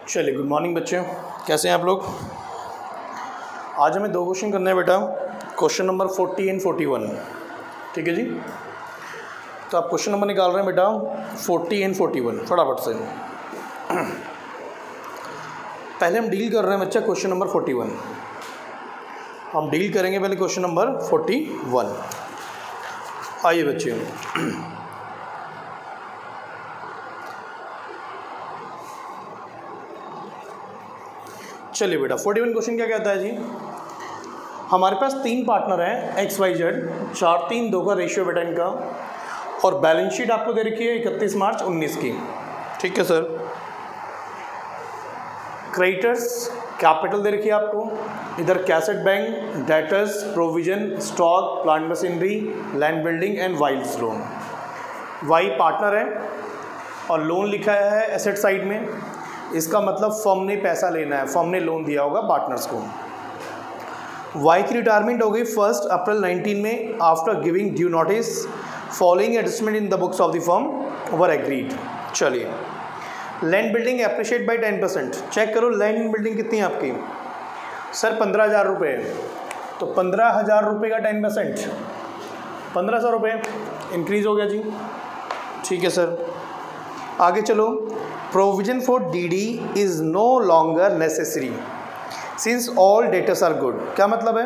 चलिए, good morning बच्चे, कैसे हैं आप लोग। आज हमें दो क्वेश्चन करने हैं बेटा, क्वेश्चन नंबर 40 एंड 41। ठीक है जी। तो आप क्वेश्चन नंबर निकाल रहे हैं बेटा 40 एंड 41 फटाफट से। पहले हम डील कर रहे हैं बच्चा क्वेश्चन नंबर 41। हम डील करेंगे पहले क्वेश्चन नंबर 41। आइए बच्चे, चलिए बेटा 41 क्वेश्चन क्या कहता है जी। हमारे पास तीन पार्टनर हैं XYZ, 4-3-2 का रेशियो बेटा इनका, और बैलेंस शीट आपको दे रखी है 31 मार्च 19 की। ठीक है सर। क्रेडिटर्स कैपिटल दे रखी है आपको, इधर cash at bank, debtors, provision, stock, plant machinery, land building and वाइल्ड्स लोन। वाई पार्टनर है और लोन लिखा है एसेट साइड में। इसका मतलब फर्म ने पैसा लेना है, फर्म ने लोन दिया होगा पार्टनर्स को। वाई की रिटायरमेंट हो गई 1 अप्रैल 19 में after giving due notice following adjustment in the books of the firm were agreed. चलिए, land building appreciate by 10%। Check करो लैंड बिल्डिंग कितनी है आपकी। सर 15,000 रुपये है, तो 15,000 रुपये का 10% 1500 रुपये इंक्रीज़ हो गया जी। ठीक है सर। आगे चलो, provision for DD is no longer necessary since all debtors are good. क्या मतलब है,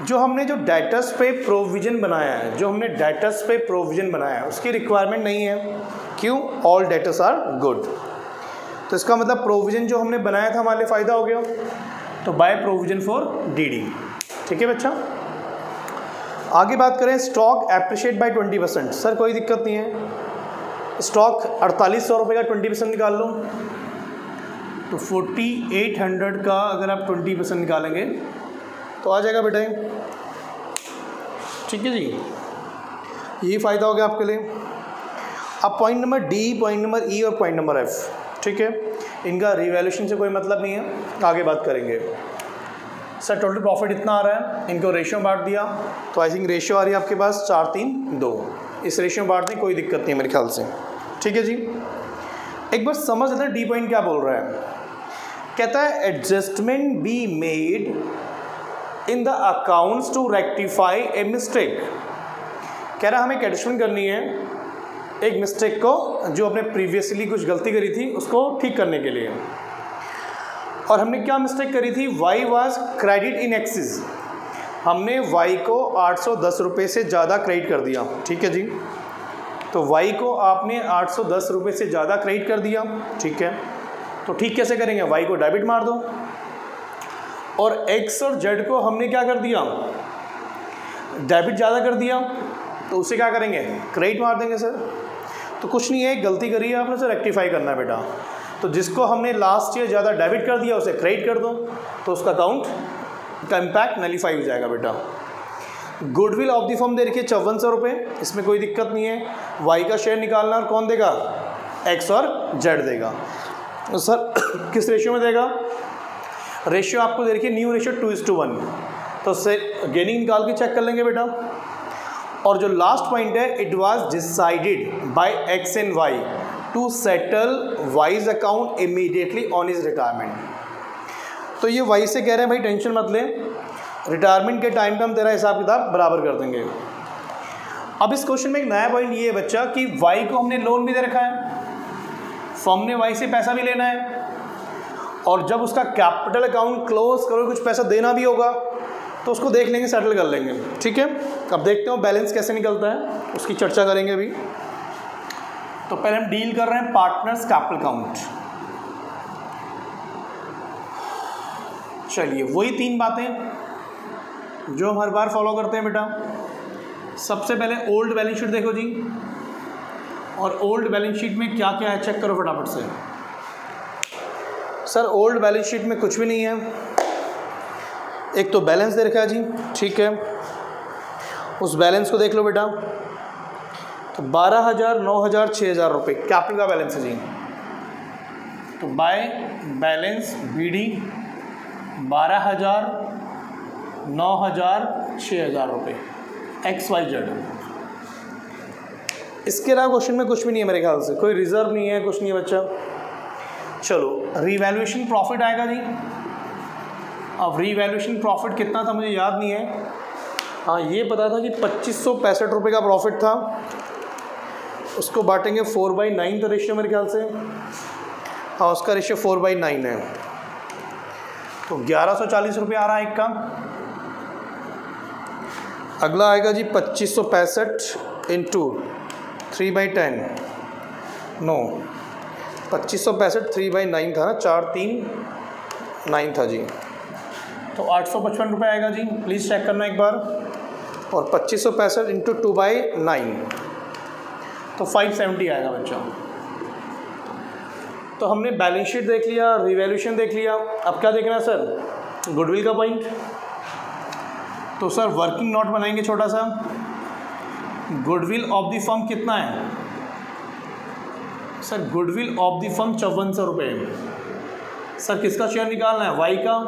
जो हमने जो डेटर्स पे प्रोविजन बनाया है, उसकी रिक्वायरमेंट नहीं है। क्यों? All debtors are good. तो इसका मतलब प्रोविजन जो हमने बनाया था हमारे लिए फ़ायदा हो गया, तो बाय प्रोविजन फॉर DD। ठीक है बच्चा। आगे बात करें, स्टॉक एप्रिशिएट बाय 20%। सर कोई दिक्कत नहीं है, स्टॉक 4800 रुपये का 20% निकाल लो, तो 4800 का अगर आप 20% निकालेंगे तो आ जाएगा बेटा। ठीक है जी, यही फ़ायदा हो गया आपके लिए। अब point number D, point number E और पॉइंट नंबर F, ठीक है, इनका रिवैल्यूएशन से कोई मतलब नहीं है, आगे बात करेंगे। सर टोटल प्रॉफिट इतना आ रहा है, इनको रेशियो बांट दिया, तो आई थिंक रेशियो आ रही है आपके पास 4-3-2। इस रेशियो बांटने कोई दिक्कत नहीं है मेरे ख्याल से। ठीक है जी। एक बार समझ लेते हैं D पॉइंट क्या बोल रहा है। कहता है adjustment be made in the accounts to rectify a mistake. कह रहा है हमें एक एडजस्टमेंट करनी है एक मिस्टेक को, जो अपने प्रीवियसली कुछ गलती करी थी उसको ठीक करने के लिए। और हमने क्या मिस्टेक करी थी, why was credit in axis. हमने वाई को 810 रुपये से ज़्यादा क्रेडिट कर दिया। ठीक है जी। तो वाई को आपने 810 रुपये से ज़्यादा क्रेडिट कर दिया। ठीक है, तो ठीक कैसे करेंगे, वाई को डेबिट मार दो, और एक्स और जेड को हमने क्या कर दिया, डेबिट ज़्यादा कर दिया, तो उसे क्या करेंगे, क्रेडिट मार देंगे सर। तो कुछ नहीं है, गलती करी है आपने, सर रेक्टिफाई करना है बेटा। तो जिसको हमने लास्ट ईयर ज़्यादा डेबिट कर दिया उसे क्रेडिट कर दो, तो उसका अकाउंट का इम्पैक्ट नलीफाई हो जाएगा बेटा। गुडविल ऑफ द फर्म दे रखिए 5400 रुपये, इसमें कोई दिक्कत नहीं है। वाई का शेयर निकालना, और कौन देगा, एक्स और जेड देगा। तो सर किस रेशियो में देगा, रेशियो आपको दे रखिए न्यू रेशियो 2:1, तो उससे गेनिंग निकाल के चेक कर लेंगे बेटा। और जो लास्ट पॉइंट है, it was decided by X and Y to settle Y's account immediately on his retirement. तो ये वाई से कह रहे हैं भाई टेंशन मत ले, रिटायरमेंट के टाइम पे हम तेरा हिसाब किताब बराबर कर देंगे। अब इस क्वेश्चन में एक नया पॉइंट ये है बच्चा कि वाई को हमने लोन भी दे रखा है, फर्म ने वाई से पैसा भी लेना है, और जब उसका कैपिटल अकाउंट क्लोज करो कुछ पैसा देना भी होगा, तो उसको देख लेंगे, सेटल कर लेंगे। ठीक है, अब देखते हो बैलेंस कैसे निकलता है, उसकी चर्चा करेंगे अभी। तो पहले हम डील कर रहे हैं पार्टनर्स कैपिटल अकाउंट। चलिए, वही तीन बातें जो हम हर बार फॉलो करते हैं बेटा। सबसे पहले ओल्ड बैलेंस शीट देखो जी, और ओल्ड बैलेंस शीट में क्या क्या है चेक करो फटाफट से। सर ओल्ड बैलेंस शीट में कुछ भी नहीं है। एक तो बैलेंस दे रखा है जी, ठीक है, उस बैलेंस को देख लो बेटा। तो 12,000, 9,000, 6,000 रुपये कैपिटल का बैलेंस है जी। तो बाय बैलेंस BD 12,000, 9,000, 6,000 रुपये XYZ। इसके अलावा क्वेश्चन में कुछ भी नहीं है मेरे ख्याल से, कोई रिजर्व नहीं है, कुछ नहीं है बच्चा। चलो रीवैल्यूएशन प्रॉफिट आएगा जी। अब रीवैल्यूएशन प्रॉफिट कितना था मुझे याद नहीं है, हाँ ये पता था कि 2565 रुपये का प्रॉफिट था, उसको बांटेंगे 4/9 था रेशियो मेरे ख्याल से, हाँ उसका रेशियो 4/9 है, तो 1140 रुपये आ रहा है एक का। अगला आएगा जी 2565 इंटू 3/10, नो 2565 3/9 था ना, 439 था जी, तो 855 रुपये आएगा जी, प्लीज़ चेक करना एक बार। और 2565 इंटू 2/9 तो 570 आएगा बच्चा। तो हमने बैलेंस शीट देख लिया, रिवैल्यूएशन देख लिया, अब क्या देखना है सर, गुडविल का पॉइंट। तो सर वर्किंग नोट बनाएंगे छोटा सा। गुडविल ऑफ द फर्म कितना है sir, goodwill of the firm 5400 रुपये। सर किसका शेयर निकालना है, वाई का,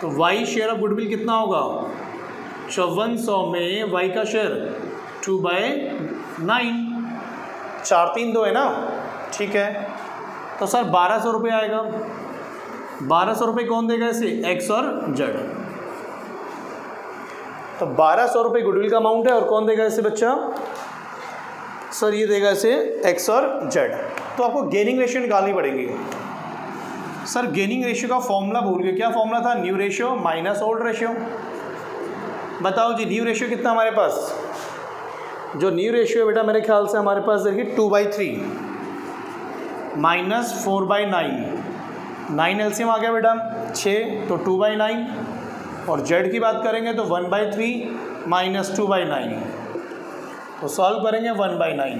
तो वाई शेयर ऑफ गुडविल कितना होगा, 5400 में वाई का शेयर 2/9, 432 है ना, ठीक है। तो सर 1200 रुपये आएगा, 1200 रुपये कौन देगा इसे, एक्स और जेड। तो 1200 रुपये गुडविल का अमाउंट है और कौन देगा इसे बच्चा, सर ये देगा इसे एक्स और जेड। तो आपको गेनिंग रेशियो निकालनी पड़ेगी। सर गेनिंग रेशियो का फॉर्मूला भूल गए, क्या फॉर्मूला था, new ratio minus old ratio. बताओ जी न्यू रेशियो कितना हमारे पास, जो न्यू रेशियो है बेटा मेरे ख्याल से हमारे पास देखिए 2/3 माइनस 4/9, 9 एलसीएम आ गया बेटा 6, तो 2/9, और जेड की बात करेंगे तो 1/3 माइनस 2/9, तो सॉल्व करेंगे 1/9,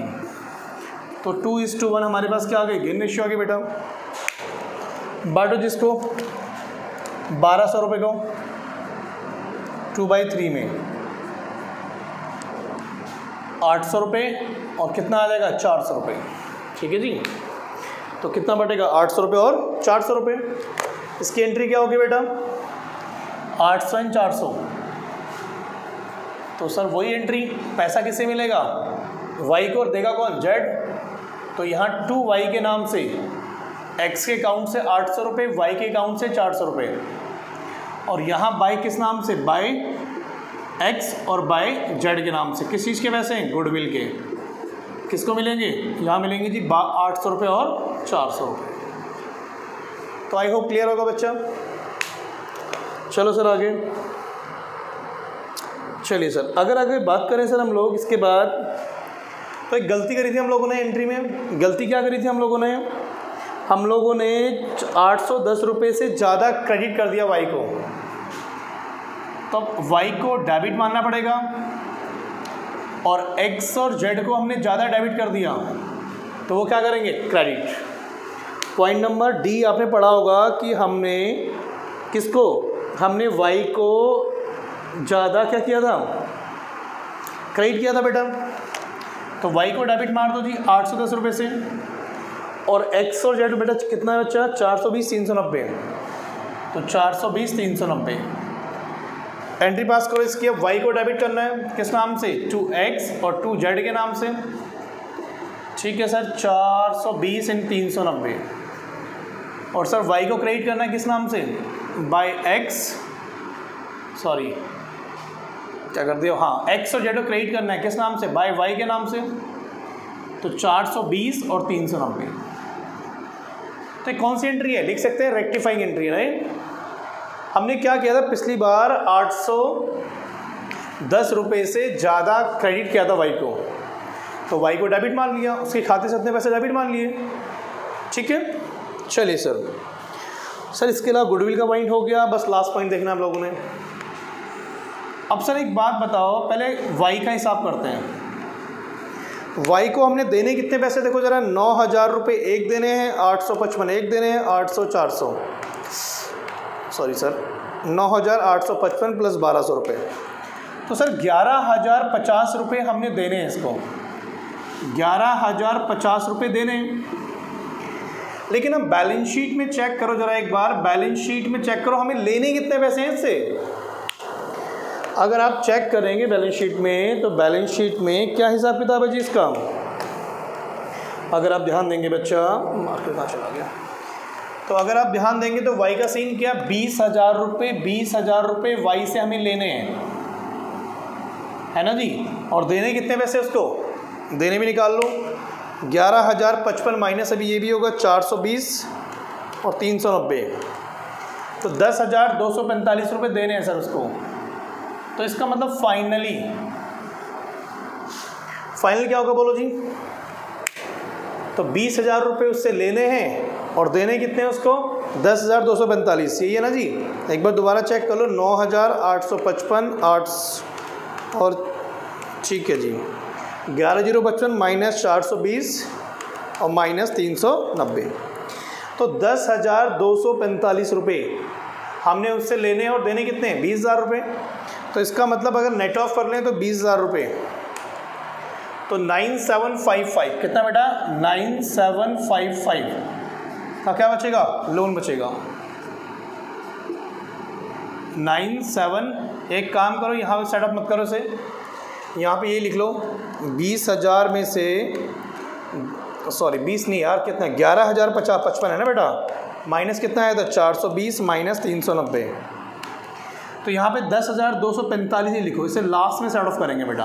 तो 2:1 हमारे पास क्या आ गई, गेन रेशियो आ गई बेटा। बांटो जिसको 1200 रुपये को 2/3 में 800 रुपये और कितना आ जाएगा 400 रुपये, ठीक है जी। तो कितना बटेगा 800 रुपये और 400 रुपये। इसकी एंट्री क्या होगी बेटा, 800 एंड 400, तो सर वही एंट्री, पैसा किससे मिलेगा, वाई को, और देगा कौन, जेड। तो यहाँ 2y के नाम से x के अकाउंट से 800 रुपये, y के अकाउंट से 400 रुपये, और यहाँ बाय किस नाम से, बाय x और बाय z के नाम से, किस चीज़ के पैसे हैं, गुडविल के। किसको मिलेंगे, यहाँ मिलेंगे जी 800 रुपये और 400 रुपये। तो आई होप क्लियर होगा बच्चा। चलो सर आगे, चलिए सर अगर आगे बात करें सर हम लोग इसके बाद, तो एक गलती करी थी हम लोगों ने एंट्री में। गलती क्या करी थी हम लोगों ने 810 रुपये से ज़्यादा क्रेडिट कर दिया वाई को, तब वाई को डेबिट मानना पड़ेगा, और एक्स और जेड को हमने ज़्यादा डेबिट कर दिया तो वो क्या करेंगे, क्रेडिट। पॉइंट नंबर डी आपने पढ़ा होगा कि हमने किसको, हमने वाई को ज़्यादा क्या किया था, क्रेडिट किया था बेटा। तो वाई को डेबिट मार दो जी 810 रुपये से, और एक्स और जेड बेटा कितना बच्चा 420 390, तो 420 390 एंट्री पास करो इसकी। अब वाई को डेबिट करना है किस नाम से, 2x और 2z के नाम से, ठीक है सर 420 इन 390, और सर वाई को क्रेडिट करना है किस नाम से, बाय x, सॉरी क्या कर दिया, हाँ x और z को क्रेडिट करना है किस नाम से, बाय y के नाम से, तो 420 और 390। तो कौन सी एंट्री है, लिख सकते हैं रेक्टिफाइंग एंट्री है। हमने क्या किया था पिछली बार, 810 रुपये से ज़्यादा क्रेडिट किया था वाई को, तो वाई को डेबिट मान लिया, उसके खाते से अपने पैसे डेबिट मान लिए, ठीक है। चलिए सर इसके अलावा गुडविल का पॉइंट हो गया, बस लास्ट पॉइंट देखना हम लोगों ने। अब सर एक बात बताओ, पहले वाई का हिसाब करते हैं। वाई को हमने देने कितने पैसे, देखो जरा 9000 रुपये एक देने हैं, 855 एक देने हैं, 800 400, सॉरी सर 9855 प्लस 1200 रुपये, तो सर 11050 रुपये हमने देने हैं इसको, 11050 रुपये देने। लेकिन अब बैलेंस शीट में चेक करो जरा एक बार, बैलेंस शीट में चेक करो हमें लेने कितने पैसे हैं इससे। अगर आप चेक करेंगे बैलेंस शीट में, तो बैलेंस शीट में क्या हिसाब किताब है जी इसका, अगर आप ध्यान देंगे बच्चा, मार्कर कहाँ चला गया, तो अगर आप ध्यान देंगे तो वाई का सीन क्या, 20,000 रुपये, 20,000 रुपये वाई से हमें लेने हैं, है ना जी। और देने कितने पैसे उसको, देने भी निकाल लो, 11,055 माइनस अभी ये भी होगा 420 और 390, तो 10,245 रुपये देने हैं सर उसको। तो इसका मतलब फाइनल क्या होगा बोलो जी, तो 20,000 रुपये उससे लेने हैं और देने कितने हैं उसको, 10,245, यही है ना जी। एक बार दोबारा चेक कर लो, 9,855 8 और ठीक है जी, 11,055 माइनस 420 और माइनस 390, तो 10,245 रुपये हमने उससे लेने हैं और देने कितने हैं, 20,000 रुपये। तो इसका मतलब अगर नेट ऑफ कर लें तो 20,000 रुपये, तो 9755 कितना बेटा, 9755 का क्या बचेगा, लोन बचेगा 97। एक काम करो, यहाँ पे सेटअप मत करो इसे, यहाँ पे ये लिख लो, 20,000 में से, सॉरी 20 नहीं यार, कितना 11,055 है ना बेटा, माइनस कितना आया था 420 माइनस 390, तो यहाँ पे 10,245 ही लिखो, इसे लास्ट में सेट ऑफ करेंगे बेटा।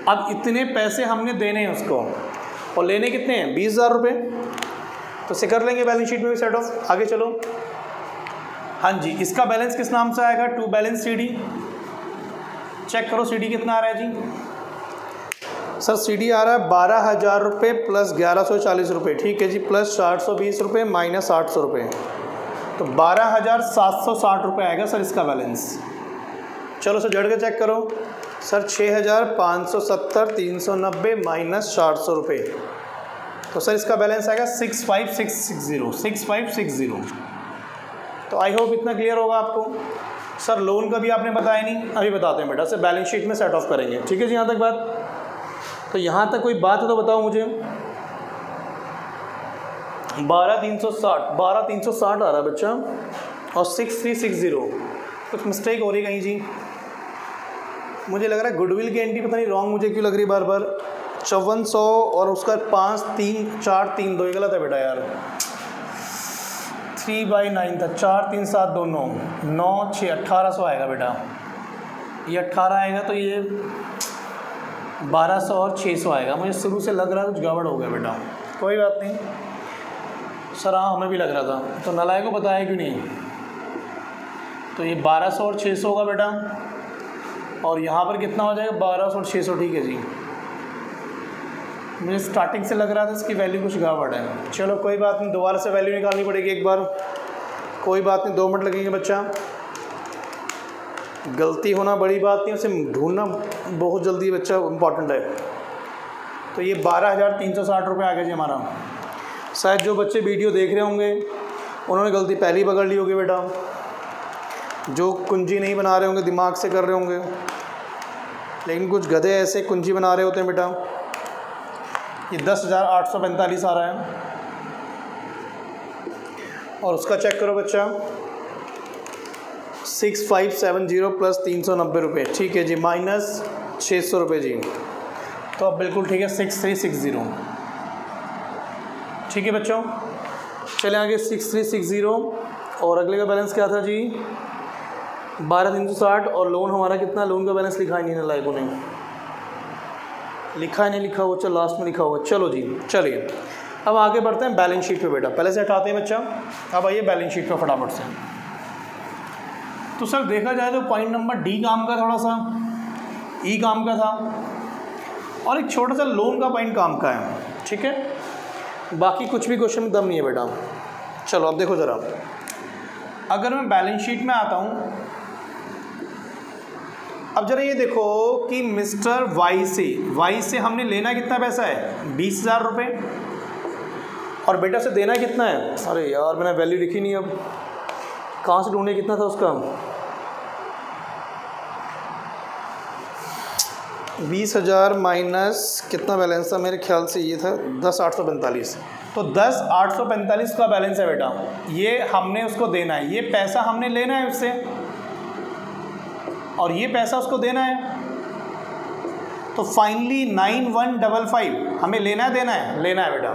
अब इतने पैसे हमने देने हैं उसको और लेने कितने हैं, 20,000 रुपये, तो इसे कर लेंगे बैलेंस शीट में भी सेट ऑफ। आगे चलो, हाँ जी, इसका बैलेंस किस नाम से आएगा, टू बैलेंस CD। चेक करो CD कितना आ रहा है जी, सर CD आ रहा है 12,000 रुपये प्लस 1,140 रुपये, ठीक है जी, प्लस 420 रुपये माइनस 800 रुपये, तो 12,760 रुपये आएगा सर इसका बैलेंस। चलो सर जड़ के चेक करो सर, 6,570 390 माइनस 400 रुपये, तो सर इसका बैलेंस आएगा 65,660। तो आई होप इतना क्लियर होगा आपको। सर लोन का भी आपने बताया नहीं, अभी बताते हैं बेटा, सर बैलेंस शीट में सेट ऑफ करेंगे, ठीक है जी। यहाँ तक बात, तो यहाँ तक कोई बात है तो बताओ मुझे। 12,360 आ रहा है बच्चा, और 6,360, कुछ मिस्टेक हो रही है कहीं जी, मुझे लग रहा है गुडविल की एंट्री पता नहीं रॉन्ग मुझे क्यों लग रही है बार बार, 5400 और उसका 5,3,4,3,2 ये गलत है बेटा यार, 3/9 था, 4,3,7,2 9 9 6 1,800 आएगा बेटा, ये 18 आएगा, तो ये 1,200 और 600 आएगा। मुझे शुरू से लग रहा है कुछ गड़बड़ हो गया बेटा, कोई बात नहीं सर, हाँ हमें भी लग रहा था, तो नलायक को बताया क्यों नहीं। तो ये 1,200 और 600 होगा बेटा, और यहाँ पर कितना हो जाएगा 1,200 और 600, ठीक है जी। मुझे स्टार्टिंग से लग रहा था इसकी वैल्यू कुछ गड़बड़ है, चलो कोई बात नहीं, दोबारा से वैल्यू निकालनी पड़ेगी एक बार, कोई बात नहीं, 2 मिनट लगेंगे बच्चा, गलती होना बड़ी बात नहीं, उसे ढूंढना बहुत जल्दी बच्चा इंपॉर्टेंट है। तो ये 12,360 रुपये आ गया जी हमारा। शायद जो बच्चे वीडियो देख रहे होंगे उन्होंने गलती पहले ही पकड़ ली होगी बेटा, जो कुंजी नहीं बना रहे होंगे दिमाग से कर रहे होंगे, लेकिन कुछ गधे ऐसे कुंजी बना रहे होते हैं बेटा। ये 10,845 आ रहा है, और उसका चेक करो बच्चा, 6,570 प्लस 390 रुपये, ठीक है जी, माइनस 600 रुपये जी, तो अब बिल्कुल ठीक है 6,360, ठीक है बच्चों। चले आगे 6,360, और अगले का बैलेंस क्या था जी, 12,360, और लोन हमारा कितना, लोन का बैलेंस लिखा ही नहीं है लाइकों ने, लिखा ही नहीं लिखा हुआ, चलो लास्ट में लिखा हुआ। चलो जी चलिए अब आगे बढ़ते हैं बैलेंस शीट पे बेटा, पहले से हटाते हैं बच्चा, अब आइए बैलेंस शीट पे फटाफट से। तो सर देखा जाए तो पॉइंट नंबर डी काम का थोड़ा सा, ई काम का था, और एक छोटा सा लोन का पॉइंट काम का है, ठीक है, बाकी कुछ भी क्वेश्चन में दम नहीं है बेटा। चलो अब देखो ज़रा, अगर मैं बैलेंस शीट में आता हूँ, अब जरा ये देखो कि मिस्टर वाई से हमने लेना कितना पैसा है, 20,000 रुपये, और बेटा से देना कितना है, अरे यार मैंने वैल्यू लिखी नहीं, अब कहाँ से ढूंढे, कितना था उसका, 20,000 माइनस कितना बैलेंस था, मेरे ख्याल से ये था 10,845, तो 10,845 का बैलेंस है बेटा, ये हमने उसको देना है, ये पैसा हमने लेना है उससे, और ये पैसा उसको देना है, तो फाइनली 9155 हमें लेना है देना है? लेना है बेटा।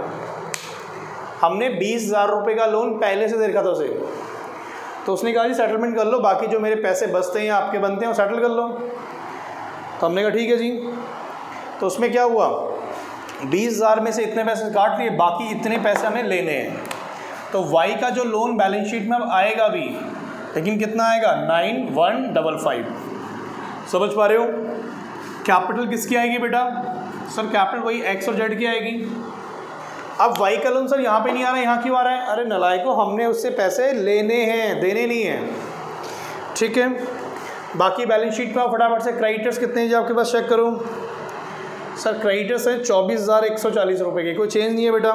हमने 20,000 रुपये का लोन पहले से दे रखा था उसे, तो उसने कहा जी सेटलमेंट कर लो, बाकी जो मेरे पैसे बचते हैं या आपके बनते हैं वो सेटल कर लो। तो हमने कहा ठीक है जी। तो उसमें क्या हुआ, 20,000 में से इतने पैसे काट लिए, बाकी इतने पैसे हमें लेने हैं। तो वाई का जो लोन बैलेंस शीट में अब आएगा भी, लेकिन कितना आएगा? 9155। समझ पा रहे हो? कैपिटल किसकी आएगी बेटा? सर कैपिटल वही एक्स और जेड की आएगी। अब वाई का लोन सर यहाँ पे नहीं आ रहा है, यहाँ क्यों आ रहा है? अरे नलायको, हमने उससे पैसे लेने हैं, देने नहीं हैं। ठीक है, बाकी बैलेंस शीट पे आप फटाफट से क्रेडिटर्स कितने हैं जी आपके पास चेक करो। सर क्रेडिटर्स है 24,140 रुपये के, कोई चेंज नहीं है बेटा।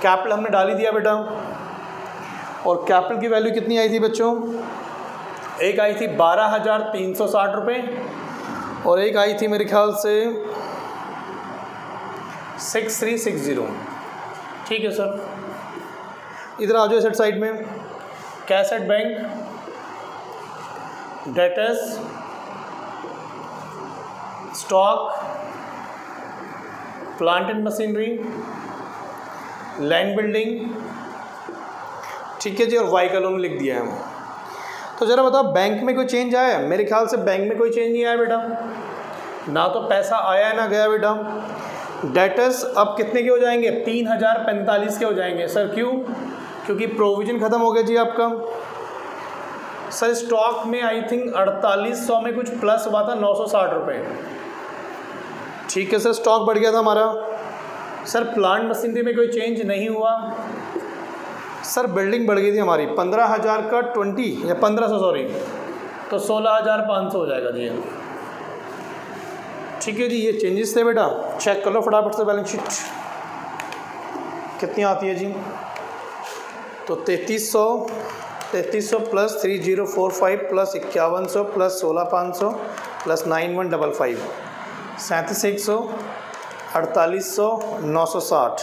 कैपिटल हमने डाल ही दिया बेटा, और कैपिटल की वैल्यू कितनी आई थी बच्चों? एक आई थी 12,360 रुपये, और एक आई थी मेरे ख्याल से 6360। ठीक है सर, इधर आ जाओ एसेट साइड में। Cassette bank, debtors, stock, plant and machinery, land building. ठीक है जी, और वाई का लोन लिख दिया है। तो ज़रा बताओ बैंक में कोई चेंज आया है? मेरे ख्याल से बैंक में कोई चेंज नहीं आया बेटा, ना तो पैसा आया है ना गया बेटा। डेटर्स अब कितने के हो जाएंगे? 3,045 के हो जाएंगे। सर क्यों? क्योंकि प्रोविजन ख़त्म हो गया जी आपका। सर स्टॉक में आई थिंक 4800 में कुछ प्लस हुआ था, 960 रुपये। ठीक है सर, स्टॉक बढ़ गया था हमारा। सर प्लांट मशीनरी में कोई चेंज नहीं हुआ। सर बिल्डिंग बढ़ गई थी हमारी, 15,000 का 20 या 1500 सॉरी, तो 16,500 हो जाएगा जी। ठीक है जी, ये चेंजेस थे बेटा। चेक कर लो फटाफट से बैलेंस शीट कितनी आती है जी। तो 3300 प्लस 3045 प्लस 5100 प्लस 16,500 प्लस 9155, 37,100, 4800, 960।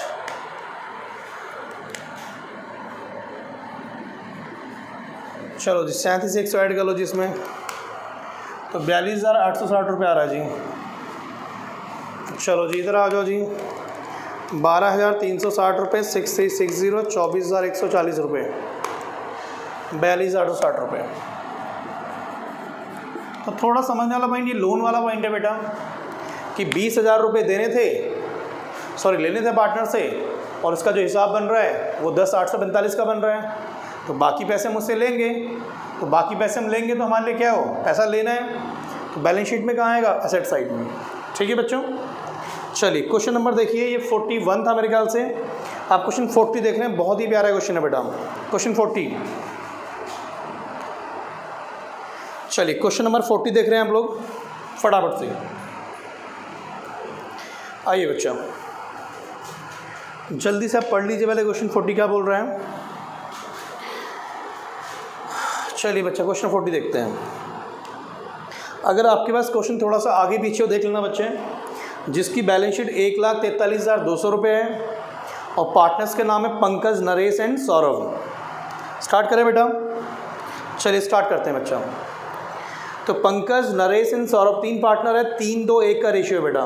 चलो जी 37,100 ऐड कर लो जी इसमें, तो 42,860 रुपये आ रहा है जी। चलो जी इधर आ जाओ जी, 12,360 रुपये, 6360, 24,140 रुपये, 42,860 रुपये। तो थोड़ा समझने वाला पॉइंट ये लोन वाला पॉइंट है बेटा, कि 20,000 रुपये देने थे, सॉरी लेने थे पार्टनर से, और इसका जो हिसाब बन रहा है वो 10,845 का बन रहा है। तो बाकी पैसे मुझसे लेंगे, तो बाकी पैसे हम लेंगे तो हमारे लिए क्या हो, पैसा लेना है। तो बैलेंस शीट में कहाँ आएगा? एसेट साइड में। ठीक है बच्चों, चलिए क्वेश्चन नंबर देखिए, ये 41 था मेरे ख्याल से। आप क्वेश्चन 40 देख रहे हैं, बहुत ही प्यारा क्वेश्चन है बेटा। क्वेश्चन 40, चलिए क्वेश्चन नंबर 40 देख रहे हैं हम लोग, फटाफट से आइए बच्चा, जल्दी से आप पढ़ लीजिए पहले क्वेश्चन 40 क्या बोल रहे हैं। चलिए बच्चा क्वेश्चन 40 देखते हैं। अगर आपके पास क्वेश्चन थोड़ा सा आगे पीछे हो देख लेना बच्चे, जिसकी बैलेंस शीट 1,43,200 रुपये है, और पार्टनर्स के नाम है पंकज, नरेश एंड सौरभ। स्टार्ट करें बेटा, चलिए स्टार्ट करते हैं बच्चा। तो पंकज, नरेश एंड सौरभ 3 पार्टनर है, 3-2-1 का रेशियो है बेटा।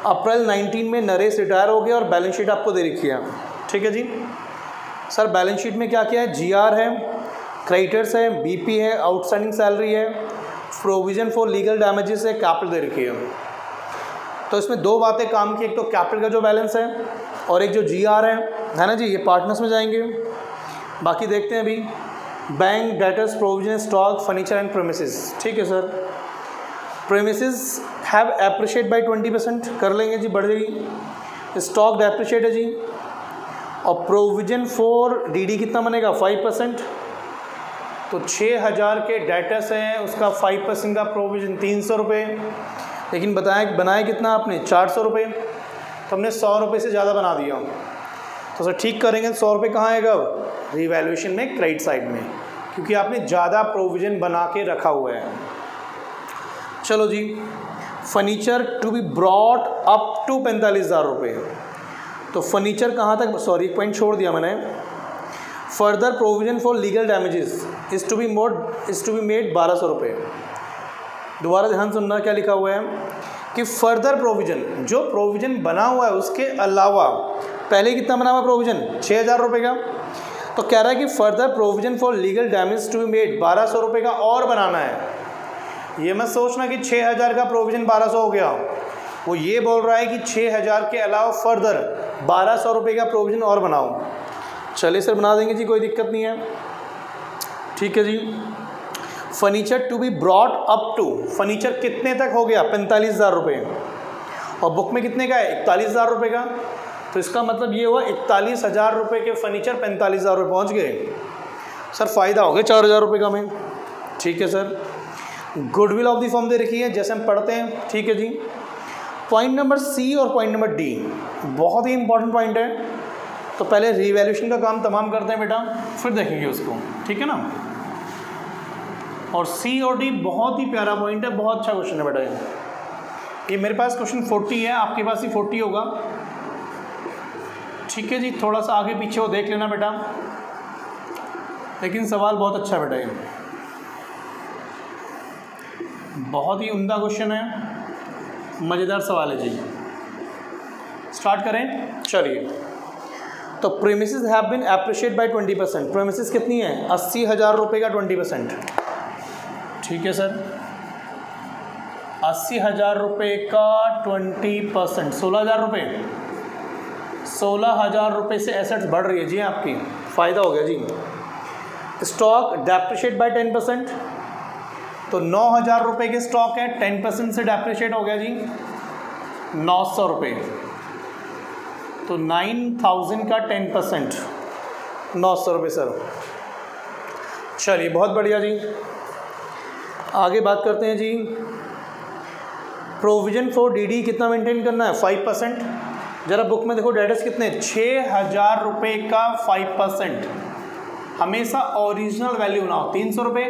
अप्रैल 19 में नरेश रिटायर हो गया और बैलेंस शीट आपको दे रखी है। ठीक है जी सर, बैलेंस शीट में क्या क्या है? जीआर है, क्रेडिटर्स है, बीपी है, आउटस्टैंडिंग सैलरी है, प्रोविजन फॉर लीगल डैमेजेस है, कैपिटल दे रखी है। तो इसमें 2 बातें काम की, एक तो कैपिटल का जो बैलेंस है और एक जो जीआर है ना जी, ये पार्टनर्स में जाएंगे। बाकी देखते हैं अभी, bank, debtors, provision, stock, furniture and premises. ठीक है sir, premises have appreciate by 20%, कर लेंगे जी, बढ़ जाएगी। स्टॉक डेप्रिशिएट है जी, और प्रोविजन फॉर डीडी कितना बनेगा? 5%। तो 6,000 के डेटर्स हैं, उसका 5% का प्रोविजन 300 रुपये, लेकिन बनाए कितना आपने? 400 रुपये। तो हमने 100 रुपये से ज़्यादा बना दिया। तो सर ठीक करेंगे, 100 रुपये कहाँ आएगा? रिवैल्यूएशन में, क्रेडिट साइड में, क्योंकि आपने ज़्यादा प्रोविजन बना के रखा हुआ है। चलो जी, furniture to be brought up to 45,000 रुपये। तो फर्नीचर कहाँ तक, सॉरी एक पॉइंट छोड़ दिया मैंने। Further provision for legal damages is to be made 1,200 रुपये। दोबारा ध्यान सुनना क्या लिखा हुआ है, कि फर्दर प्रोविजन, जो प्रोविजन बना हुआ है उसके अलावा पहले कितना बना हुआ प्रोविजन 6,000 रुपये का, तो कह रहा है कि further provision for legal damage to be made 1,200 रुपये का और बनाना है। ये मत सोचना कि 6,000 का प्रोविजन 1,200 हो गया, वो ये बोल रहा है कि 6,000 के अलावा फर्दर 1,200 रुपये का प्रोविजन और बनाओ। चलिए सर बना देंगे जी, कोई दिक्कत नहीं है, ठीक है जी। Furniture to be brought up to, furniture कितने तक हो गया 45,000 रुपये, और बुक में कितने का है 41,000 रुपये का, तो इसका मतलब ये हुआ 41,000 रुपये के फर्नीचर 45,000 रुपये पहुँच गए। सर फ़ायदा हो गया 4,000 रुपये का में, ठीक है sir. Goodwill of the firm दे रखी है जैसे हम पढ़ते हैं, ठीक है जी। पॉइंट नंबर सी और पॉइंट नंबर डी बहुत ही इंपॉर्टेंट पॉइंट है, तो पहले रिवैल्यूएशन का काम तमाम करते हैं बेटा, फिर देखेंगे उसको, ठीक है ना। और सी और डी बहुत ही प्यारा पॉइंट है, बहुत अच्छा क्वेश्चन है बेटा ये मेरे पास क्वेश्चन 40 है, आपके पास ही 40 होगा, ठीक है जी। थोड़ा सा आगे पीछे वो देख लेना बेटा, लेकिन सवाल बहुत अच्छा बेटा ये, बहुत ही उम्दा क्वेश्चन है, मज़ेदार सवाल है जी। स्टार्ट करें, चलिए। तो premises have been appreciate by 20%, premises कितनी है 80,000 रुपये का 20%, ठीक है सर। 80,000 रुपये का 20%, 16,000 रुपये, 16,000 रुपये से एसेट्स बढ़ रही है जी आपकी, फ़ायदा हो गया जी। स्टॉक डेप्रिशिएट बाय 10%, तो 9,000 रुपये के स्टॉक है, 10% से डेप्रिशिएट हो गया जी 900 रुपये, तो 9,000 का 10% 900 रुपये सर। चलिए बहुत बढ़िया जी, आगे बात करते हैं जी। प्रोविजन फॉर डीडी कितना मेंटेन करना है 5%। जरा बुक में देखो डेटर्स कितने 6,000 रुपये का 5%, हमेशा ओरिजिनल वैल्यू ना हो 300 रुपये,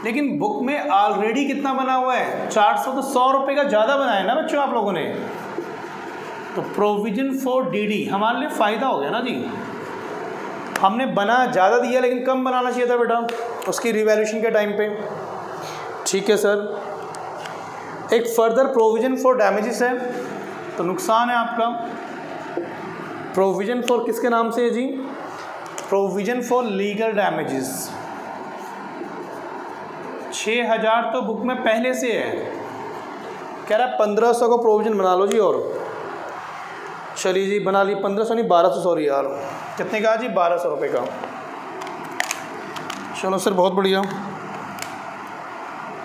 लेकिन बुक में ऑलरेडी कितना बना हुआ है 400, तो 100 रुपये का ज़्यादा बनाया है ना बच्चों आप लोगों ने, तो प्रोविजन फॉर डीडी हमारे लिए फ़ायदा हो गया ना जी। हमने बना ज़्यादा दिया लेकिन कम बनाना चाहिए था बेटा उसकी रिवैल्यूएशन के टाइम पे, ठीक है सर। एक फर्दर प्रोविजन फॉर डैमेजेस है, तो नुकसान है आपका। प्रोविजन फॉर किसके नाम से है जी, प्रोविजन फॉर लीगल डैमेजेस। 6,000 तो बुक में पहले से है, कह रहा है 1,500 को प्रोविजन बना लो जी, और चलिए जी बना ली 1,500 नहीं 1,200, सॉरी यार, कितने का जी 1,200 रुपये का। चलो सर बहुत बढ़िया,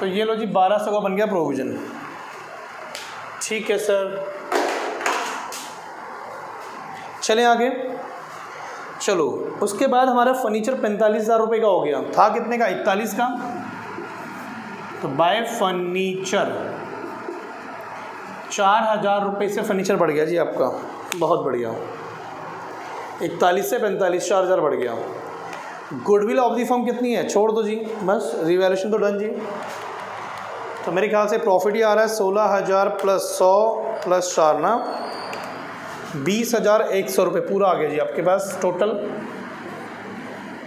तो ये लो जी 1,200 का बन गया प्रोविजन, ठीक है सर। चलें आगे, चलो उसके बाद हमारा फर्नीचर 45,000 रुपये का हो गया, था कितने का 41 का, तो बाय फर्नीचर 4,000 रुपये से फर्नीचर बढ़ गया जी आपका, बहुत बढ़िया। 41 से 45 4,000 बढ़ गया। गुडविल ऑफ दी फर्म कितनी है, छोड़ दो जी, बस रिवैल्यूएशन तो डन जी। तो मेरे ख्याल से प्रॉफिट ही आ रहा है 16,000 प्लस 100 प्लस 4 ना 20,100 रुपये पूरा आ गया जी आपके पास। टोटल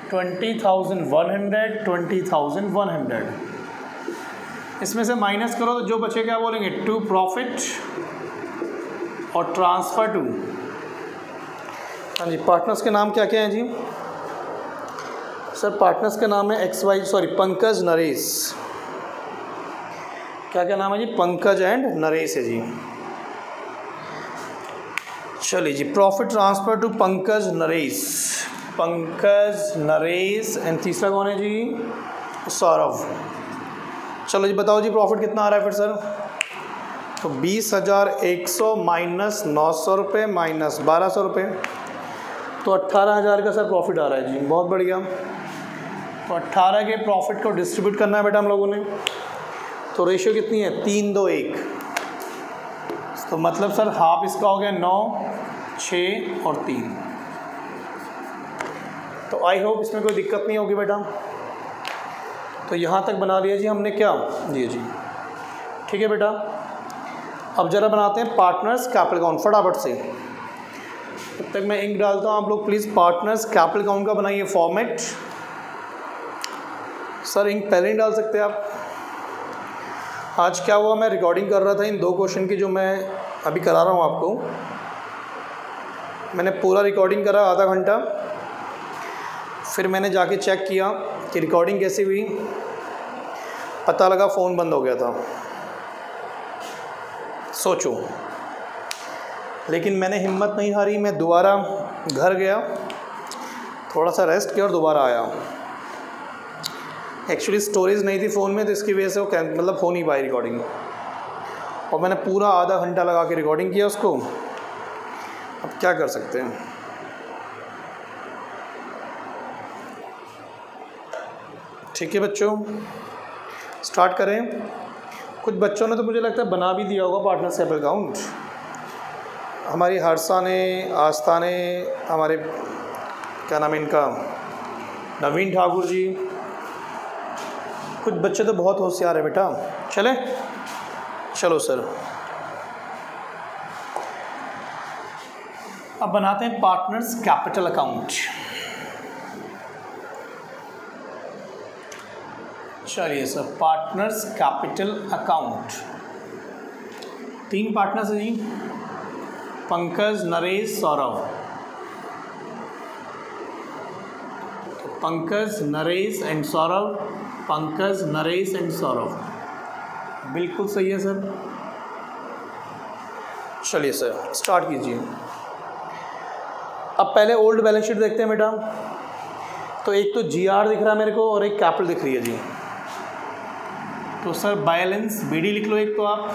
20,100 20,100, इसमें से माइनस करो तो जो बचे क्या बोलेंगे टू प्रॉफिट और ट्रांसफ़र टू। हाँ जी, पार्टनर्स के नाम क्या क्या हैं जी सर? पार्टनर्स का नाम है पंकज नरेश। क्या क्या नाम है जी? पंकज एंड नरेश है जी। चलिए जी, profit transfer to Pankaj Naresh and तीसरा कौन है जी? सौरभ। चलो जी बताओ जी प्रॉफिट कितना आ रहा है फिर सर? तो 20,100 माइनस 900 रुपये माइनस 1,200 रुपये, तो 18,000 का सर प्रॉफिट आ रहा है जी। बहुत बढ़िया। तो 18 के प्रॉफिट को डिस्ट्रीब्यूट करना है बेटा हम लोगों ने। तो रेशियो कितनी है? 3, 2, 1। तो मतलब सर हाफ इसका हो गया 9, 6 और 3। तो आई होप इसमें कोई दिक्कत नहीं होगी बेटा। तो यहाँ तक बना लिया जी हमने क्या? जी जी ठीक है बेटा। अब ज़रा बनाते हैं पार्टनर्स कैपिटल अकाउंट फटाफट से। तब तक मैं इंक डालता हूँ, आप लोग प्लीज़ पार्टनर्स कैपिटल अकाउंट का बनाइए फॉर्मेट। सर इंक पहले ही डाल सकते हैं आप। आज क्या हुआ, मैं रिकॉर्डिंग कर रहा था इन 2 क्वेश्चन की जो मैं अभी करा रहा हूँ आपको। मैंने पूरा रिकॉर्डिंग करा आधा घंटा, फिर मैंने जाके चेक किया कि रिकॉर्डिंग कैसी हुई, पता लगा फ़ोन बंद हो गया था। सोचो, लेकिन मैंने हिम्मत नहीं हारी, मैं दोबारा घर गया, थोड़ा सा रेस्ट किया और दोबारा आया। एक्चुअली स्टोरेज नहीं थी फ़ोन में, तो इसकी वजह से वो मतलब हो नहीं पाई रिकॉर्डिंग, और मैंने पूरा आधा घंटा लगा के रिकॉर्डिंग किया उसको। अब क्या कर सकते हैं। ठीक है बच्चों, स्टार्ट करें। कुछ बच्चों ने तो मुझे लगता है बना भी दिया होगा पार्टनरशिप अकाउंट। हमारी हर्षा ने, आस्था ने, हमारे क्या नाम है इनका, नवीन ठाकुर जी, कुछ बच्चे तो बहुत होशियार है बेटा। चले, चलो सर, अब बनाते हैं पार्टनर्स कैपिटल अकाउंट। चलिए sir, partners capital account. 3 partners हैं जी, पंकज, नरेश, सौरभ। तो पंकज, नरेश एंड सौरभ, पंकज, नरेश एंड सौरभ, बिल्कुल सही है सर। चलिए सर, स्टार्ट कीजिए। अब पहले ओल्ड बैलेंस शीट देखते हैं बेटा। तो एक तो जीआर दिख रहा है मेरे को और एक कैपिटल दिख रही है जी। तो सर बैलेंस बीडी लिख लो एक तो आप,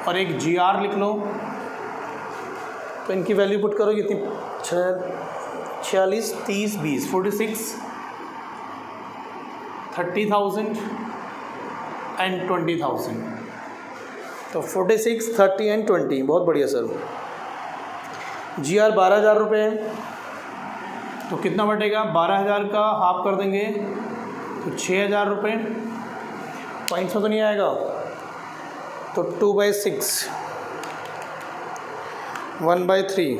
और एक जीआर लिख लो। तो इनकी वैल्यू पुट करो कितनी, 46, 30, 20, 46, 30,000 एंड 20,000। तो 46, 30 एंड 20, बहुत बढ़िया सर। जीआर 12,000 रुपये है, तो कितना बटेगा, 12,000 का हाफ कर देंगे तो 6,000 रुपये। पॉइंट्स में तो नहीं आएगा, तो 2/6, 1/3,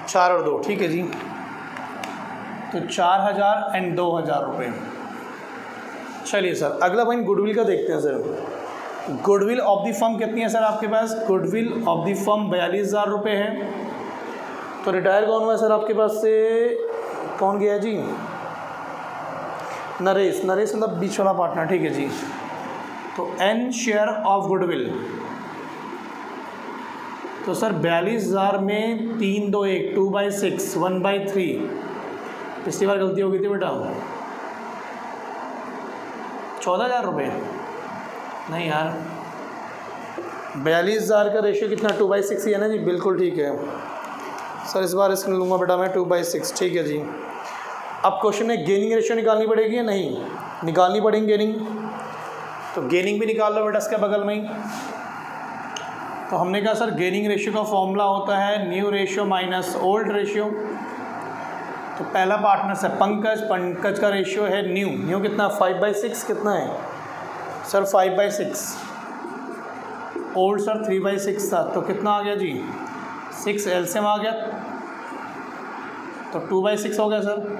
4 और 2, ठीक है जी। तो 4,000 एंड 2,000 रुपये। चलिए सर, अगला पॉइंट गुडविल का देखते हैं sir. Goodwill of the firm कितनी है सर आपके पास, गुडविल ऑफ द फर्म 42,000 रुपये है। तो रिटायर कौन हुआ है सर आपके पास से, कौन गया जी, नरेश। नरेश मतलब बीच वाला पार्टनर, ठीक है जी। तो एन शेयर ऑफ गुडविल, तो सर 42,000 में 3, 2, 1, 2/6, 1/3। पिछली बार गलती हो गई थी बेटा, 14,000 रुपये नहीं यार, 42,000 का रेशियो कितना, 2/6 ही है ना जी, बिल्कुल ठीक है सर। इस बार इसमें लूँगा बेटा मैं 2/6, ठीक है जी। अब क्वेश्चन में गेनिंग रेशियो निकालनी पड़ेगी या नहीं, निकालनी पड़ेगी गेनिंग। तो गेनिंग भी निकाल लो बेटा इसके बगल में ही। तो हमने कहा सर गेनिंग रेशियो का फॉर्मूला होता है new ratio minus old ratio. तो पहला पार्टनर है पंकज, पंकज का रेशियो है न्यू, न्यू कितना, 5/6 कितना है सर, 5/6। ओल्ड सर 3/6 था, तो कितना आ गया जी, 6 एलसीएम आ गया, तो 2/6 हो गया सर।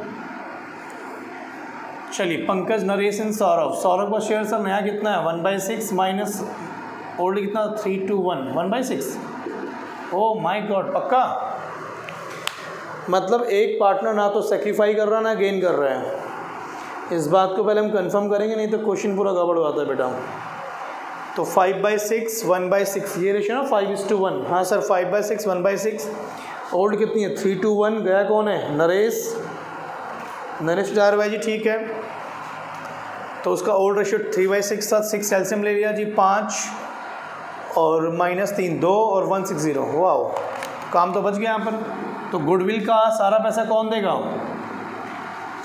चलिए पंकज, नरेश एंड सौरभ। सौरभ का शेयर सर नया कितना है, 1/6 माइनस ओल्ड कितना, 3 to 1, 1/6। ओह माय गॉड, पक्का मतलब एक पार्टनर ना तो सेक्रीफाई कर रहा ना गेन कर रहा है। इस बात को पहले हम कंफर्म करेंगे, नहीं तो क्वेश्चन पूरा गड़बड़ हो जाता है बेटा। तो 5/6, 1/6 ये रेशियो ना, 5:1। हाँ सर 5/6, 1/6। ओल्ड कितनी है, 3 to 1। गया कौन है, नरेश। नरेश रिटायर भाई जी, ठीक है। तो उसका ओल्ड रेशियो 3/6 था, 6 एलसीएम ले लिया जी, 5 और -3, 2 और 160। वाओ, काम तो बच गया यहाँ पर। तो गुडविल का सारा पैसा कौन देगा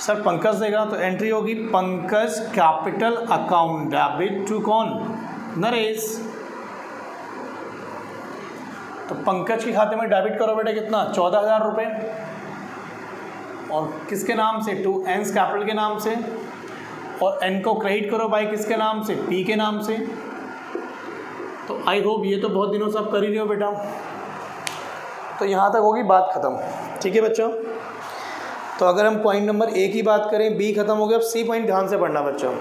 सर, पंकज देगा। तो एंट्री होगी Pankaj capital account debit to कौन, नरेश। तो पंकज के खाते में डेबिट करो बेटा कितना, 14,000 रुपये। और किसके नाम से, टू एन्स कैपिटल के नाम से। और एन को क्रेडिट करो बाई किसके नाम से, पी के नाम से। तो आई होप ये तो बहुत दिनों से आप कर ही रहे हो बेटा। तो यहाँ तक होगी बात ख़त्म, ठीक है बच्चों। तो अगर हम पॉइंट नंबर ए की बात करें, बी खत्म हो गया। अब सी पॉइंट ध्यान से पढ़ना बच्चों।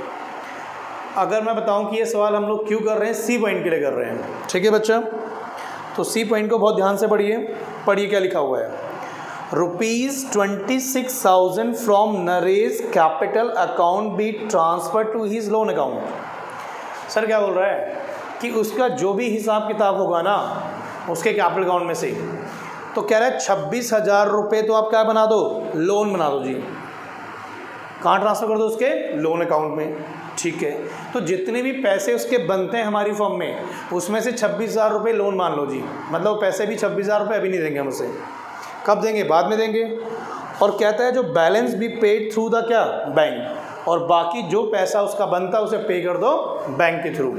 अगर मैं बताऊं कि ये सवाल हम लोग क्यों कर रहे हैं, सी पॉइंट के लिए कर रहे हैं, ठीक है बच्चा। तो सी पॉइंट को बहुत ध्यान से पढ़िए। पढ़िए क्या लिखा हुआ है, ₹26,000 from Naresh capital account be transfer to his loan account. Sir क्या बोल रहा है कि उसका जो भी हिसाब किताब होगा ना उसके कैपिटल अकाउंट में से, तो कह रहा है 26,000 रुपये तो आप क्या बना दो, लोन बना दो जी। कहाँ ट्रांसफ़र कर दो, उसके लोन अकाउंट में, ठीक है। तो जितने भी पैसे उसके बनते हैं हमारी फर्म में, उसमें से 26,000 रुपये लोन मान लो जी। मतलब पैसे भी 26,000 रुपये अभी नहीं देंगे हम उसे, कब देंगे, बाद में देंगे। और कहता है जो बैलेंस भी पेड थ्रू द क्या, बैंक, और बाकी जो पैसा उसका बनता है उसे पे कर दो बैंक के थ्रू।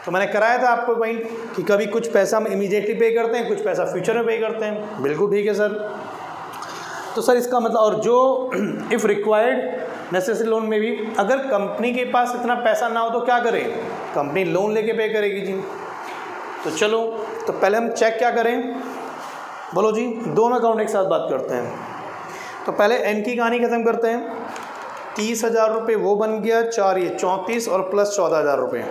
तो मैंने कराया था आपको पॉइंट कि कभी कुछ पैसा हम इमीडिएटली पे करते हैं, कुछ पैसा फ्यूचर में पे करते हैं। बिल्कुल ठीक है सर। तो सर इसका मतलब, और जो इफ़ रिक्वायर्ड नेसेसरी लोन में भी अगर कंपनी के पास इतना पैसा ना हो तो क्या करें, कंपनी लोन लेके पे करेगी जी। तो चलो, तो पहले हम चेक क्या करें, बोलो जी, दोनों अकाउंट एक साथ बात करते हैं। तो पहले एन की कहानी ख़त्म करते हैं। 30,000 रुपये वो बन गया, 4 ये 34 और प्लस 14,000 रुपये।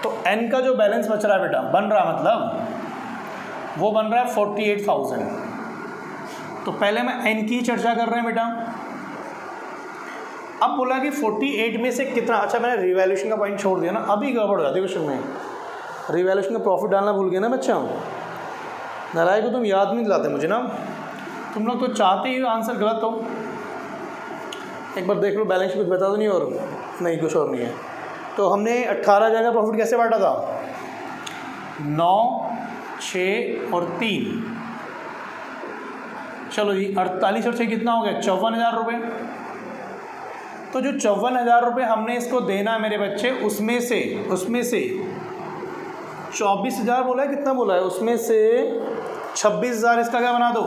तो एन का जो बैलेंस बच रहा है बेटा, बन रहा मतलब वो बन रहा है 48,000। तो पहले मैं एन की चर्चा कर रहे हैं बेटा। अब बोला कि 48 में से कितना, अच्छा मैंने रिवैल्यूएशन का पॉइंट छोड़ दिया ना, अभी गड़बड़ हो जाती है क्वेश्चन में। रिवैल्यूएशन का प्रॉफिट डालना भूल गए ना बच्चा, नारायण को तुम याद नहीं दिलाते मुझे ना, तुम लोग तो चाहते ही आंसर गलत हो। एक बार देख लो बैलेंस कुछ बता दो, नहीं और नहीं कुछ और नहीं है। तो हमने 18,000 का प्रॉफिट कैसे बांटा था, 9, 6 और 3। चलो जी 48 और 6 कितना हो गया, 54,000 रुपये। तो जो 54,000 रुपये हमने इसको देना है मेरे बच्चे, उसमें से 24,000 बोला है, कितना बोला है, उसमें से 26,000 इसका क्या बना दो,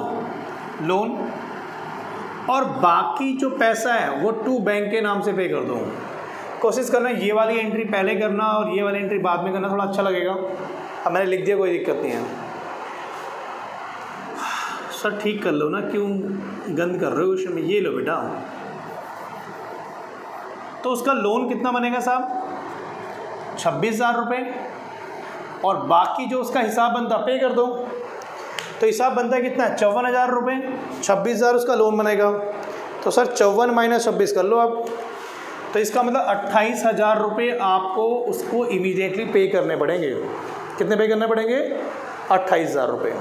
लोन। और बाकी जो पैसा है वो टू बैंक के नाम से पे कर दो। कोशिश करना ये वाली एंट्री पहले करना और ये वाली एंट्री बाद में करना, थोड़ा अच्छा लगेगा। अब मैंने लिख दिया, कोई दिक्कत नहीं है सर, ठीक कर लो ना, क्यों गंद कर रहे हो क्वेश्चन में। ये लो बेटा, तो उसका लोन कितना बनेगा साहब, 26,000 रुपये, और बाकी जो उसका हिसाब बनता पे कर दो। तो हिसाब बनता है कितना, 54,000 रुपये, 26,000 उसका लोन बनेगा। तो सर 54 माइनस 26 कर लो आप। तो इसका मतलब 28,000 रुपये आपको उसको इमीडिएटली पे करने पड़ेंगे। कितने पे करने पड़ेंगे, 28,000 रुपये।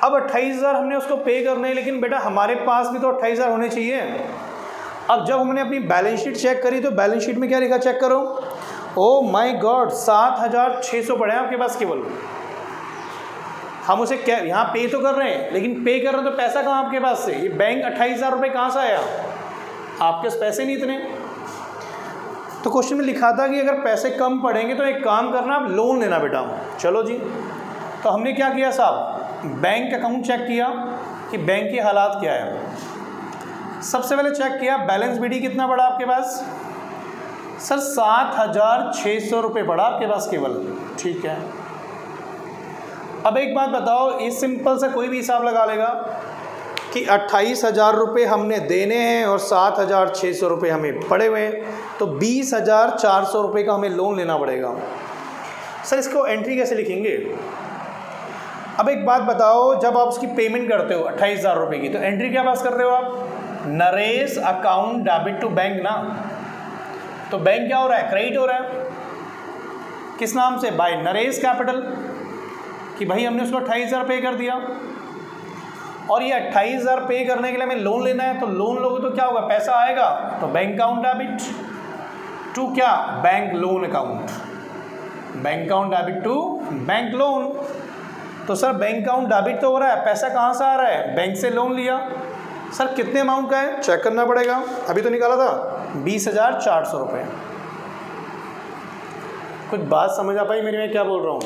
अब 28,000 हमने उसको पे करने हैं, लेकिन बेटा हमारे पास भी तो 28,000 होने चाहिए। अब जब हमने अपनी बैलेंस शीट चेक करी तो बैलेंस शीट में क्या लिखा, चेक करो। ओ माय गॉड, 7,600 पड़े हैं आपके पास केवल। हम उसे क्या यहाँ पे तो कर रहे हैं, लेकिन पे कर रहे हैं तो पैसा कहाँ आपके पास से, ये बैंक 28,000 रुपये कहाँ से आया, आपके पास पैसे नहीं इतने। तो क्वेश्चन में लिखा था कि अगर पैसे कम पड़ेंगे तो एक काम करना, आप लोन लेना बेटा। चलो जी, तो हमने क्या किया साहब, बैंक अकाउंट चेक किया कि बैंक के हालात क्या है। सबसे पहले चेक किया बैलेंस बीडी कितना पड़ा आपके पास, सर 7,600 रुपये पड़ा आपके पास केवल, ठीक है। अब एक बात बताओ, इस सिंपल से कोई भी हिसाब लगा लेगा कि 28,000 रुपये हमने देने हैं और 7,600 रुपये हमें पड़े हुए हैं, तो 20,400 रुपये का हमें लोन लेना पड़ेगा। सर इसको एंट्री कैसे लिखेंगे। अब एक बात बताओ, जब आप उसकी पेमेंट करते हो 28,000 रुपये की, तो एंट्री क्या पास कर रहे हो आप, Naresh account debit to bank ना। तो बैंक क्या हो रहा है, क्रेडिट हो रहा है, किस नाम से, बाय नरेश कैपिटल, कि भाई हमने उसको 28,000 पे कर दिया। और ये 28,000 पे करने के लिए हमें लोन लेना है, तो लोन लोगे तो क्या होगा, पैसा आएगा, तो बैंक अकाउंट डेबिट टू क्या, bank loan account, bank account debit to bank loan. तो सर बैंक अकाउंट डेबिट तो हो रहा है, पैसा कहाँ से आ रहा है, बैंक से लोन लिया। सर कितने अमाउंट का है, चेक करना पड़ेगा, अभी तो निकाला था 20,400 रुपये। कुछ बात समझ आ पाई मेरी, मैं क्या बोल रहा हूँ।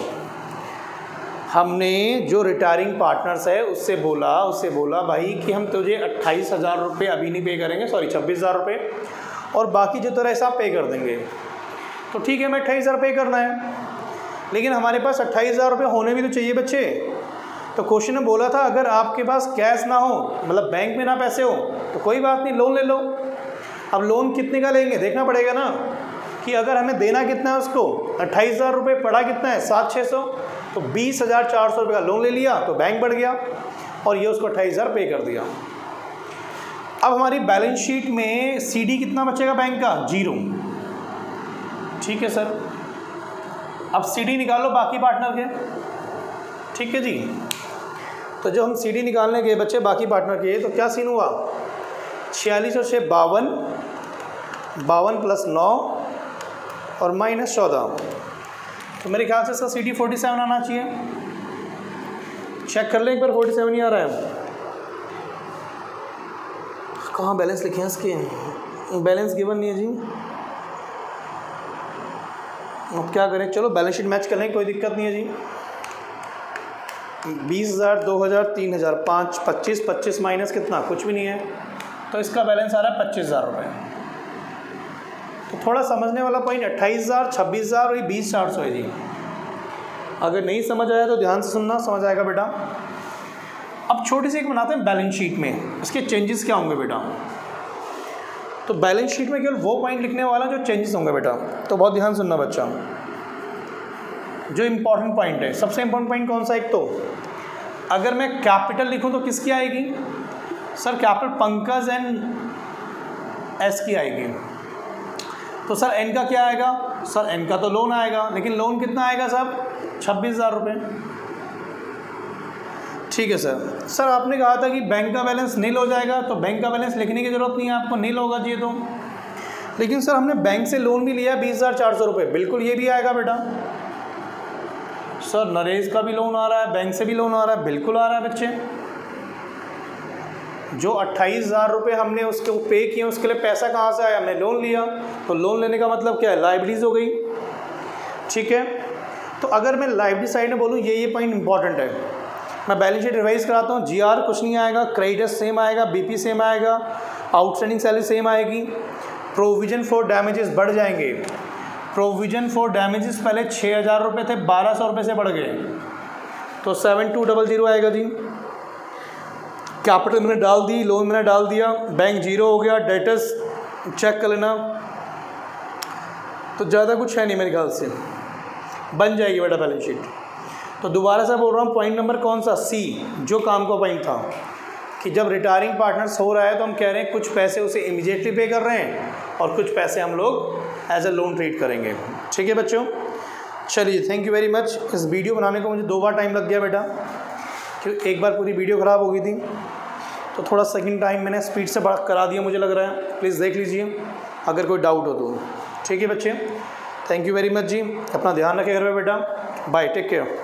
हमने जो रिटायरिंग पार्टनर्स है उससे बोला भाई कि हम तुझे 28,000 रुपये अभी नहीं पे करेंगे, सॉरी 26,000 रुपये, और बाकी जो तेरा हिसाब पे कर देंगे। तो ठीक है, मैं 28,000 पे करना है, लेकिन हमारे पास 28,000 रुपये होने भी तो चाहिए बच्चे। तो क्वेश्चन में बोला था अगर आपके पास कैश ना हो, मतलब बैंक में ना पैसे हो, तो कोई बात नहीं, लोन ले लो। अब लोन कितने का लेंगे देखना पड़ेगा ना, कि अगर हमें देना कितना है उसको 28,000 रुपये, पड़ा कितना है 7,600, तो 20,400 रुपये का लोन ले लिया तो बैंक बढ़ गया और ये उसको 28,000 पे कर दिया। अब हमारी बैलेंस शीट में CD कितना बचेगा बैंक का? 0। ठीक है सर, अब CD निकालो बाकी पार्टनर के। ठीक है जी, तो जो हम CD निकालने गए बच्चे बाकी पार्टनर के, तो क्या सीन हुआ? 46 और 6 52, 52 प्लस 9 और माइनस 14, तो मेरे ख्याल से इसका CD 47 आना चाहिए। चेक कर लें एक बार, 47 नहीं आ रहा है। कहाँ बैलेंस लिखे हैं इसके? बैलेंस गिवन नहीं है जी। अब क्या करें, चलो बैलेंस शीट मैच कर लें, कोई दिक्कत नहीं है जी। 20,000, 2,000, 3,000, 5, 25, 25 माइनस कितना? कुछ भी नहीं है, तो इसका बैलेंस आ रहा है 25,000 रुपये। तो थोड़ा समझने वाला पॉइंट 28,000, 26,000 और ये 20,400 है जी। अगर नहीं समझ आया तो ध्यान से सुनना, समझ आएगा बेटा। अब छोटी सी एक बनाते हैं बैलेंस शीट में, इसके चेंजेस क्या होंगे बेटा। तो बैलेंस शीट में केवल वो पॉइंट लिखने वाला जो चेंजेस होंगे बेटा, तो बहुत ध्यान सुनना बच्चा। जो इम्पोर्टेंट पॉइंट है, सबसे इम्पोर्टेंट पॉइंट कौन सा? एक तो अगर मैं कैपिटल लिखूं तो किसकी आएगी sir? Capital Pankaj and S की आएगी। तो सर एन का क्या आएगा? सर एन का तो लोन आएगा, लेकिन लोन कितना आएगा सर? 26,000 रुपये। ठीक है सर। सर आपने कहा था कि बैंक का बैलेंस नील हो जाएगा, तो बैंक का बैलेंस लिखने की ज़रूरत नहीं है आपको, नील होगा चाहिए तो। लेकिन सर हमने बैंक से लोन भी लिया 20,400 रुपये, बिल्कुल ये भी आएगा बेटा। सर नरेश का भी लोन आ रहा है, बैंक से भी लोन आ रहा है, बिल्कुल आ रहा है बच्चे। जो 28,000 रुपये हमने उसके पे किए, उसके लिए पैसा कहाँ से आया? हमने लोन लिया, तो लोन लेने का मतलब क्या है? लाइबिलिटीज़ हो गई। ठीक है, तो अगर मैं लाइबिलिटी साइड में बोलूँ, ये पॉइंट इंपॉर्टेंट है। मैं बैलेंस शीट रिवाइज कराता हूँ। GR कुछ नहीं आएगा, क्रेडिटर्स सेम आएगा, BP सेम आएगा, आउटस्टैंडिंग सैलरी सेम आएगी, प्रोविजन फॉर डैमेजेस बढ़ जाएंगे। प्रोविजन फॉर डैमेजेस पहले 6,000 रुपये थे, 1,200 रुपये से बढ़ गए, तो 7200 आएगा जी। कैपिटल मैंने डाल दी, लोन मैंने डाल दिया, बैंक 0 हो गया। डेटर्स चेक कर लेना, तो ज़्यादा कुछ है नहीं मेरे ख्याल से, बन जाएगी बेटा बैलेंस शीट। तो दोबारा से बोल रहा हूँ, पॉइंट नंबर कौन सा? C, जो काम का पॉइंट था कि जब रिटायरिंग पार्टनर्स हो रहा है तो हम कह रहे हैं कुछ पैसे उसे इमीडिएटली पे कर रहे हैं और कुछ पैसे हम लोग एज ए लोन ट्रीट करेंगे। ठीक है बच्चों, चलिए थैंक यू वेरी मच। इस वीडियो बनाने को मुझे 2 बार टाइम लग गया बेटा, क्योंकि एक बार पूरी वीडियो ख़राब हो गई थी, तो थोड़ा सेकंड टाइम मैंने स्पीड से बड़ा करा दिया मुझे लग रहा है। प्लीज़ देख लीजिए अगर कोई डाउट हो तो। ठीक है बच्चे, थैंक यू वेरी मच जी। अपना ध्यान रखें घर में बेटा। Bye, take care.